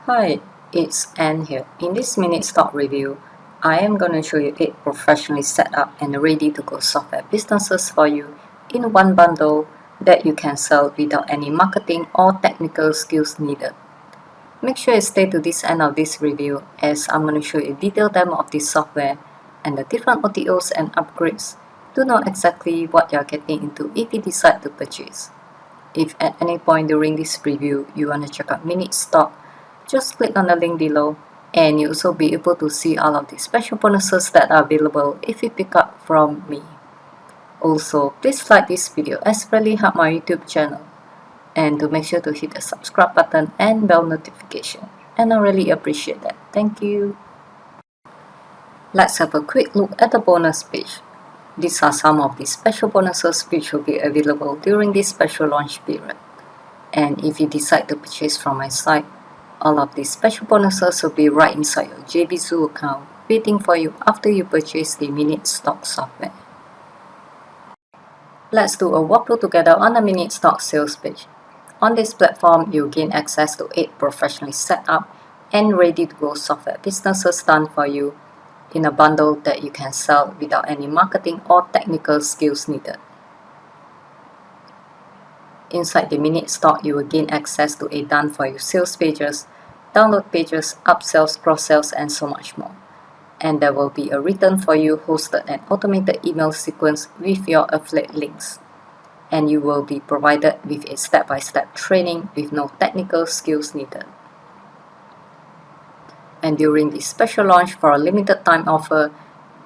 Hi, it's Anne here. In this minute stock review, I am going to show you 8 professionally set up and ready to go software businesses for you in one bundle that you can sell without any marketing or technical skills needed. Make sure you stay to this end of this review as I'm going to show you a detailed demo of this software and the different OTOs and upgrades to know exactly what you're getting into if you decide to purchase. If at any point during this review you want to check out Minute Stock, just click on the link below and you'll also be able to see all of the special bonuses that are available if you pick up from me. Also, please like this video as it really helps my YouTube channel, and to make sure to hit the subscribe button and bell notification, and I really appreciate that. Thank you. Let's have a quick look at the bonus page. These are some of the special bonuses which will be available during this special launch period. And if you decide to purchase from my site, all of these special bonuses will be right inside your JVZoo account waiting for you after you purchase the Minute Stock software. Let's do a walkthrough together on the Minute Stock sales page. On this platform, you'll gain access to 8 professionally set up and ready to go software businesses done for you in a bundle that you can sell without any marketing or technical skills needed. Inside the Minute Stock, you will gain access to a done-for-you sales pages, download pages, upsells, cross-sells, and so much more. And there will be a written for you hosted and automated email sequence with your affiliate links. And you will be provided with a step-by-step training with no technical skills needed. And during this special launch for a limited time offer,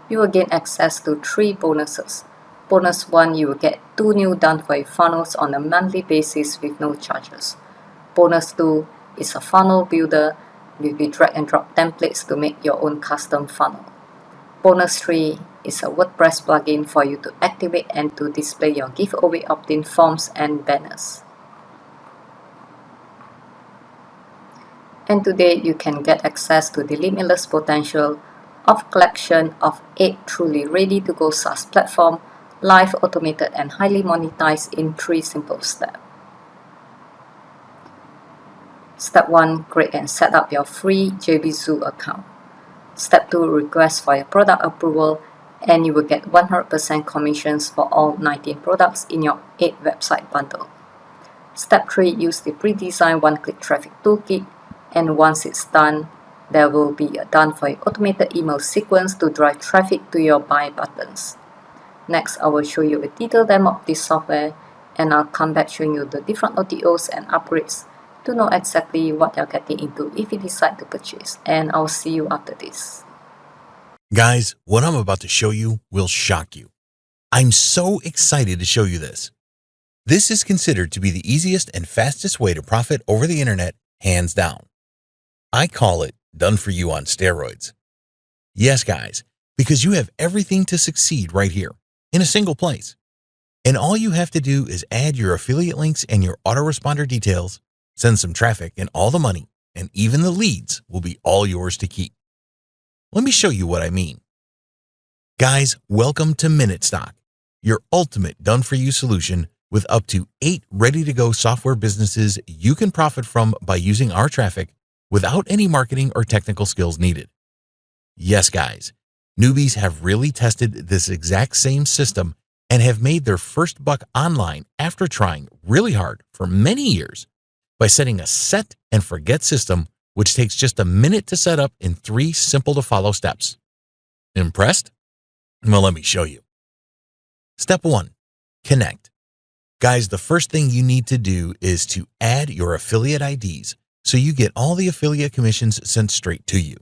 you will gain access to 3 bonuses. Bonus 1, you will get 2 new done-for-you funnels on a monthly basis with no charges. Bonus 2 is a funnel builder with the drag and drop templates to make your own custom funnel. Bonus 3 is a WordPress plugin for you to activate and to display your giveaway opt-in forms and banners. And today you can get access to the limitless potential of collection of 8 truly ready-to-go SaaS platform, live, automated, and highly monetized in 3 simple steps. Step 1. Create and set up your free JVZoo account. Step 2. Request for your product approval, and you will get 100% commissions for all 19 products in your 8 website bundle. Step 3. Use the pre-designed one-click traffic toolkit, and once it's done, there will be a done-for-you automated email sequence to drive traffic to your buy buttons. Next, I will show you a detailed demo of this software, and I'll come back showing you the different OTOs and upgrades to know exactly what you're getting into if you decide to purchase. And I'll see you after this. Guys, what I'm about to show you will shock you. I'm so excited to show you this. This is considered to be the easiest and fastest way to profit over the internet, hands down. I call it done for you on steroids. Yes, guys, because you have everything to succeed right here in a single place. And all you have to do is add your affiliate links and your autoresponder details, send some traffic, and all the money, and even the leads will be all yours to keep. Let me show you what I mean. Guys, welcome to Minute Stock, your ultimate done-for-you solution with up to 8 ready-to-go software businesses you can profit from by using our traffic without any marketing or technical skills needed. Yes, guys, newbies have really tested this exact same system and have made their first buck online after trying really hard for many years by setting a set and forget system which takes just a minute to set up in 3 simple to follow steps. Impressed? Well, let me show you. Step 1. Connect. Guys, the first thing you need to do is to add your affiliate IDs so you get all the affiliate commissions sent straight to you.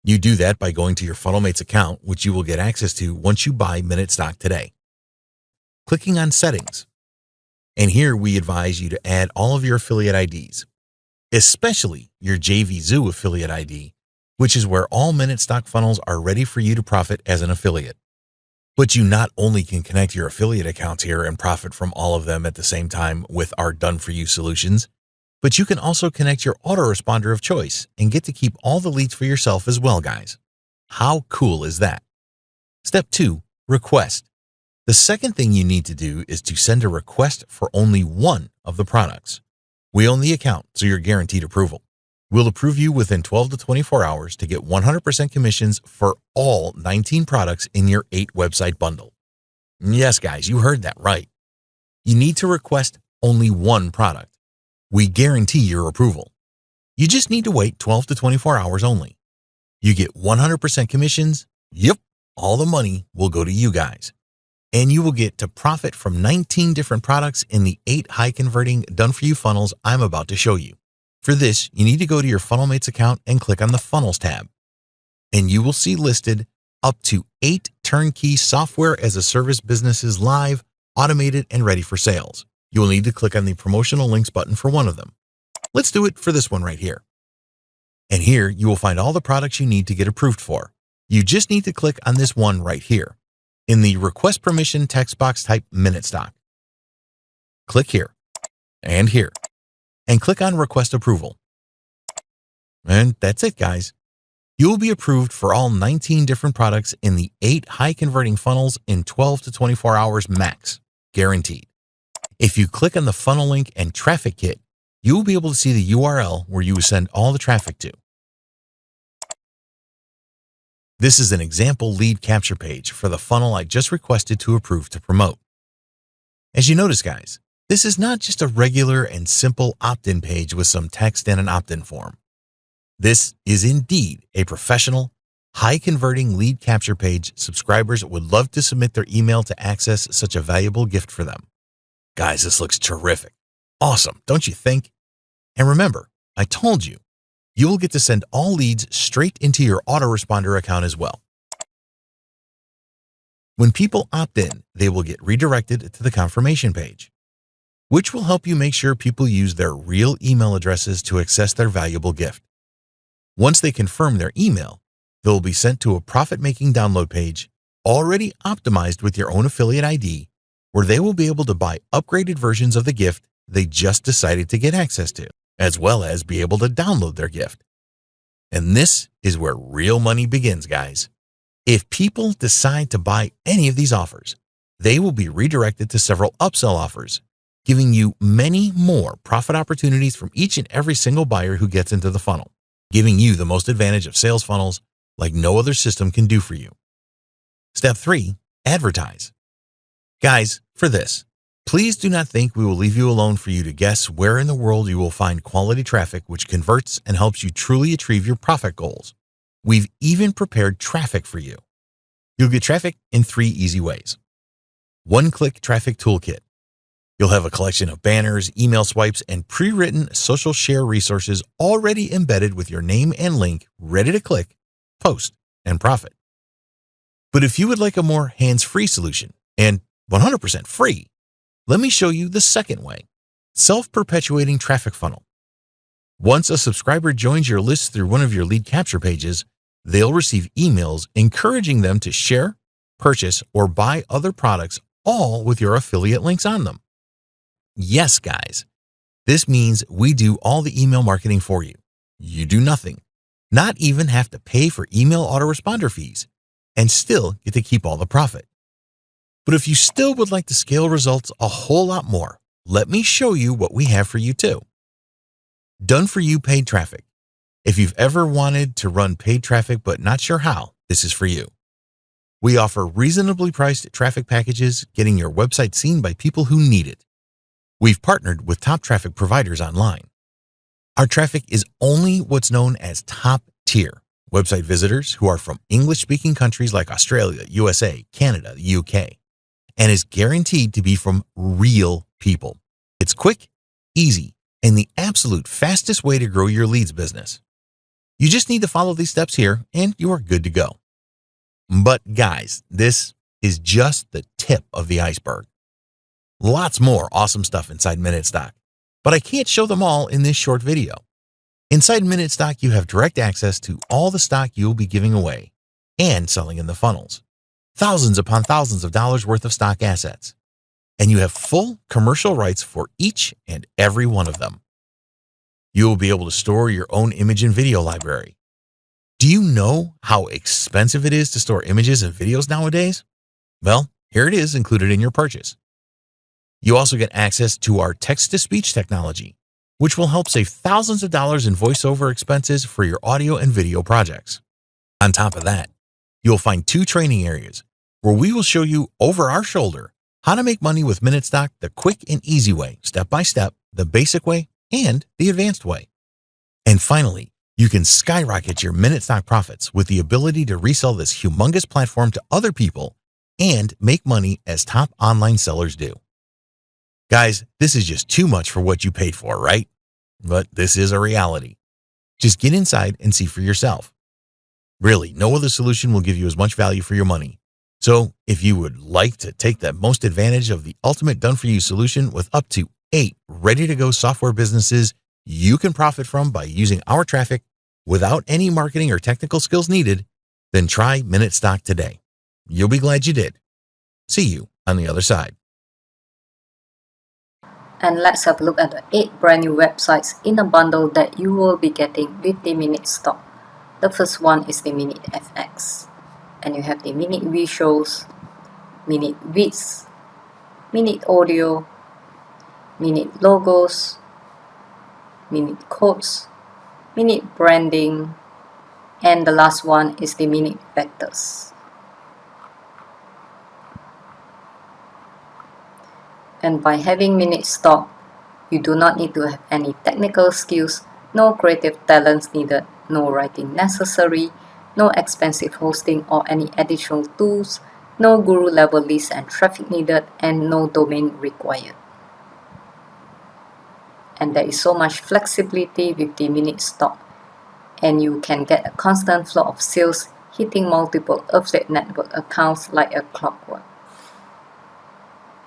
You do that by going to your FunnelMates account, which you will get access to once you buy Minute Stock today. Clicking on Settings. And here we advise you to add all of your affiliate IDs, especially your JVZoo affiliate ID, which is where all Minute Stock funnels are ready for you to profit as an affiliate. But you not only can connect your affiliate accounts here and profit from all of them at the same time with our done-for-you solutions, but you can also connect your autoresponder of choice and get to keep all the leads for yourself as well, guys. How cool is that? Step 2. Request. The second thing you need to do is to send a request for only one of the products. We own the account, so you're guaranteed approval. We'll approve you within 12 to 24 hours to get 100% commissions for all 19 products in your 8-website bundle. Yes, guys, you heard that right. You need to request only one product. We guarantee your approval. You just need to wait 12 to 24 hours only. You get 100% commissions. Yep, all the money will go to you guys. And you will get to profit from 19 different products in the 8 high-converting done-for-you funnels I'm about to show you. For this, you need to go to your FunnelMates account and click on the Funnels tab. And you will see listed up to 8 turnkey software as a service businesses live, automated, and ready for sales. You will need to click on the promotional links button for one of them. Let's do it for this one right here. And here you will find all the products you need to get approved for. You just need to click on this one right here in the request permission text box type minute stock. Click here and click on request approval. And that's it, guys. You will be approved for all 19 different products in the 8 high converting funnels in 12 to 24 hours max, guaranteed. If you click on the funnel link and traffic kit, you will be able to see the URL where you will send all the traffic to. This is an example lead capture page for the funnel I just requested to approve to promote. As you notice, guys, this is not just a regular and simple opt-in page with some text and an opt-in form. This is indeed a professional, high-converting lead capture page subscribers would love to submit their email to access such a valuable gift for them. Guys, this looks terrific. Awesome, don't you think? And remember, I told you, you will get to send all leads straight into your autoresponder account as well. When people opt in, they will get redirected to the confirmation page, which will help you make sure people use their real email addresses to access their valuable gift. Once they confirm their email, they will be sent to a profit-making download page already optimized with your own affiliate ID, where they will be able to buy upgraded versions of the gift they just decided to get access to, as well as be able to download their gift. And this is where real money begins, guys. If people decide to buy any of these offers, they will be redirected to several upsell offers, giving you many more profit opportunities from each and every single buyer who gets into the funnel, giving you the most advantage of sales funnels like no other system can do for you. Step 3, advertise. Guys, for this, please do not think we will leave you alone for you to guess where in the world you will find quality traffic which converts and helps you truly achieve your profit goals. We've even prepared traffic for you. You'll get traffic in 3 easy ways. One-click traffic toolkit. You'll have a collection of banners, email swipes, and pre-written social share resources already embedded with your name and link ready to click, post, and profit. But if you would like a more hands-free solution and 100% free, let me show you the second way, self-perpetuating traffic funnel. Once a subscriber joins your list through one of your lead capture pages, they'll receive emails encouraging them to share, purchase, or buy other products, all with your affiliate links on them. Yes, guys, this means we do all the email marketing for you. You do nothing, not even have to pay for email autoresponder fees, and still get to keep all the profit. But if you still would like to scale results a whole lot more, let me show you what we have for you too. Done for you paid traffic. If you've ever wanted to run paid traffic but not sure how, this is for you. We offer reasonably priced traffic packages, getting your website seen by people who need it. We've partnered with top traffic providers online. Our traffic is only what's known as top tier website visitors who are from English-speaking countries like Australia, USA, Canada, the UK, and is guaranteed to be from real people. It's quick, easy, and the absolute fastest way to grow your leads business. You just need to follow these steps here and you are good to go. But guys, this is just the tip of the iceberg. Lots more awesome stuff inside Minute Stock, but I can't show them all in this short video. Inside Minute Stock, you have direct access to all the stock you'll be giving away and selling in the funnels. Thousands upon thousands of dollars worth of stock assets. And you have full commercial rights for each and every one of them. You will be able to store your own image and video library. Do you know how expensive it is to store images and videos nowadays? Well, here it is included in your purchase. You also get access to our text-to-speech technology, which will help save thousands of dollars in voiceover expenses for your audio and video projects. On top of that, you'll find 2 training areas where we will show you over our shoulder how to make money with Minute Stock the quick and easy way, step by step, the basic way, and the advanced way. And finally, you can skyrocket your Minute Stock profits with the ability to resell this humongous platform to other people and make money as top online sellers do. Guys, this is just too much for what you paid for, right? But this is a reality. Just get inside and see for yourself. Really, no other solution will give you as much value for your money. So if you would like to take the most advantage of the ultimate done-for-you solution with up to 8 ready-to-go software businesses you can profit from by using our traffic without any marketing or technical skills needed, then try Minute Stock today. You'll be glad you did. See you on the other side. And let's have a look at the 8 brand new websites in a bundle that you will be getting with the Minute Stock. The first one is the Minute FX. And you have the Minute Visuals, Minute Vids, Minute Audio, Minute Logos, Minute Codes, Minute Branding, and the last one is the Minute Vectors. And by having Minute Stock, you do not need to have any technical skills, no creative talents needed, no writing necessary, no expensive hosting or any additional tools, no guru level list and traffic needed, and no domain required. And there is so much flexibility with the Minute Stock, and you can get a constant flow of sales hitting multiple affiliate network accounts like a clockwork.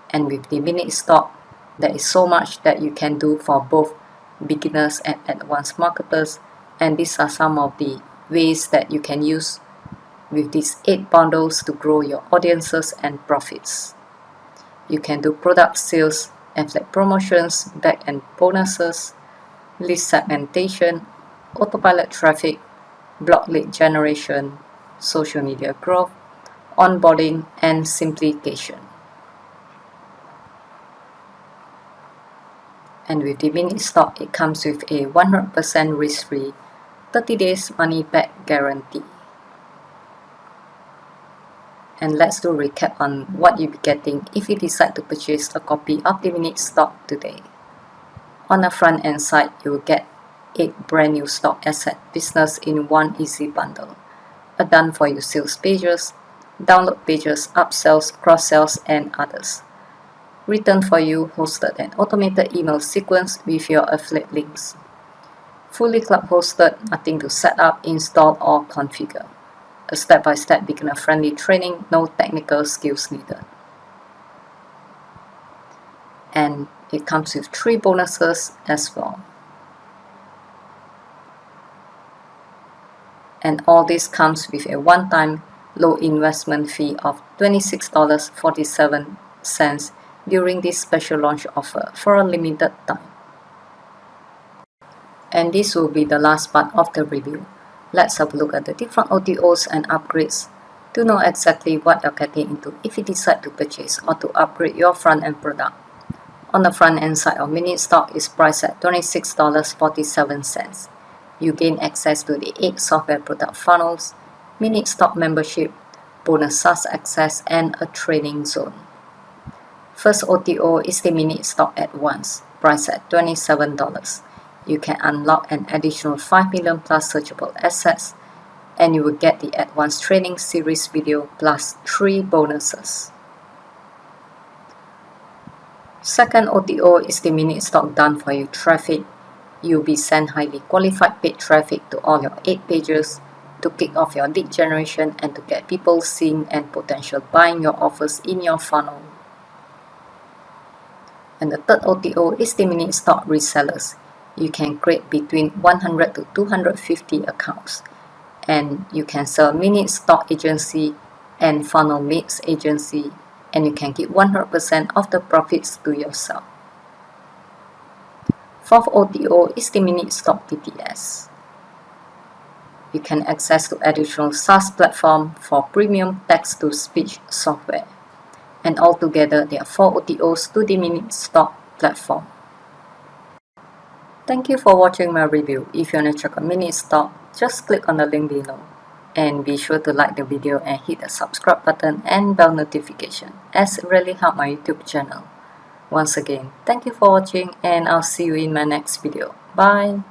And with the Minute Stock, there is so much that you can do for both beginners and advanced marketers, and these are some of the ways that you can use with these 8 bundles to grow your audiences and profits. You can do product sales, affiliate promotions, back-end bonuses, list segmentation, autopilot traffic, blog lead generation, social media growth, onboarding, and simplification. And with the Minute Stock, it comes with a 100% risk-free 30 days money-back guarantee. And let's do a recap on what you'll be getting if you decide to purchase a copy of the Minute Stock today. On the front end side, you will get 8 brand new stock asset business in one easy bundle, a done-for-you sales pages, download pages, upsells, cross-sells, and others. Written for you, hosted and automated email sequence with your affiliate links. Fully cloud hosted, nothing to set up, install, or configure. A step-by-step beginner-friendly training, no technical skills needed. And it comes with 3 bonuses as well. And all this comes with a one-time low investment fee of $26.47 during this special launch offer for a limited time. And this will be the last part of the review. Let's have a look at the different OTOs and upgrades to know exactly what you're getting into if you decide to purchase or to upgrade your front-end product. On the front-end side of Minute Stock is priced at $26.47. You gain access to the 8 software product funnels, Minute Stock membership, bonus SaaS access, and a training zone. First OTO is the Minute Stock Advanced, priced at $27. You can unlock an additional 5 million plus searchable assets, and you will get the Advanced Training Series video plus 3 bonuses. Second OTO is the Minute Stock Done For You traffic. You'll be sent highly qualified paid traffic to all your 8 pages to kick off your lead generation and to get people seeing and potential buying your offers in your funnel. And the third OTO is the Minute Stock Resellers. You can create between 100 to 250 accounts, and you can sell Minute Stock Agency and Funnel Mates Agency, and you can keep 100% of the profits to yourself. Fourth OTO is the Minute Stock PTS. You can access to additional SaaS platform for premium text-to-speech software. And altogether, there are 4 OTOs to the Minute Stock platform. Thank you for watching my review. If you want to check a mini stock, just click on the link below. And be sure to like the video and hit the subscribe button and bell notification, as it really helps my YouTube channel. Once again, thank you for watching and I'll see you in my next video. Bye!